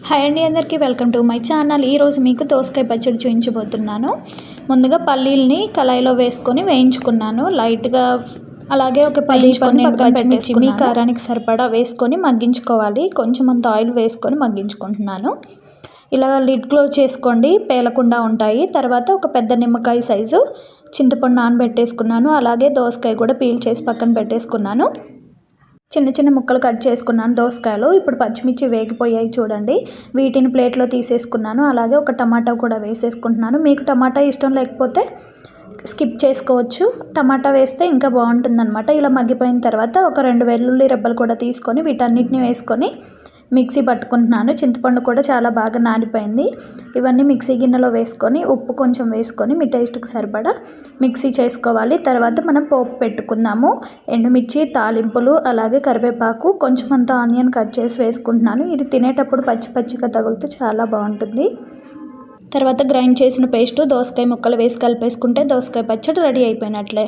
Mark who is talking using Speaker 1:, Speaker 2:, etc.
Speaker 1: Hi అండి, అందరికీ welcome to my channel. ఈరోజు మీకు దోసకాయ పచ్చడి చూపించబోతున్నాను. ముందుగా పల్లీల్ని కళాయిలో వేసుకొని వేయించుకున్నాను లైట్గా. అలాగే ఒక పచ్చిమిర్చి మీ కారానికి సరిపడా వేసుకొని మగ్గించుకోవాలి. కొంచెం అంత ఆయిల్ వేసుకొని మగ్గించుకుంటున్నాను. ఇలా లిడ్ క్లోజ్ చేసుకోండి, పేలకుండా ఉంటాయి. తర్వాత ఒక పెద్ద నిమ్మకాయ సైజు చింతపండు నానబెట్టేసుకున్నాను. అలాగే దోసకాయ కూడా పీల్ చేసి పక్కన పెట్టేసుకున్నాను. చిన్న చిన్న ముక్కలు కట్ చేసుకున్నాను దోసకాయలు. ఇప్పుడు పచ్చిమిర్చి వేగిపోయాయి చూడండి. వీటిని ప్లేట్లో తీసేసుకున్నాను. అలాగే ఒక టమాటా కూడా వేసేసుకుంటున్నాను. మీకు టమాటా ఇష్టం లేకపోతే స్కిప్ చేసుకోవచ్చు. టమాటా వేస్తే ఇంకా బాగుంటుందన్నమాట. ఇలా మగ్గిపోయిన తర్వాత ఒక 2 వెల్లుల్లి రెబ్బలు కూడా తీసుకొని వీటన్నిటిని వేసుకొని మిక్సీ పట్టుకుంటున్నాను. చింతపండు కూడా చాలా బాగా నానిపోయింది. ఇవన్నీ మిక్సీ గిన్నెలో వేసుకొని ఉప్పు కొంచెం వేసుకొని మీ టేస్ట్కి సరిపడా మిక్సీ చేసుకోవాలి. తర్వాత మనం పోపు పెట్టుకుందాము. ఎండుమిర్చి, తాలింపులు, అలాగే కరివేపాకు, కొంచెం అంత ఆనియన్ కట్ చేసి వేసుకుంటున్నాను. ఇది తినేటప్పుడు పచ్చి పచ్చిగా తగులుతూ చాలా బాగుంటుంది. తర్వాత గ్రైండ్ చేసిన పేస్టు దోసకాయ ముక్కలు వేసి కలిపేసుకుంటే దోసకాయ పచ్చడి రెడీ అయిపోయినట్లే.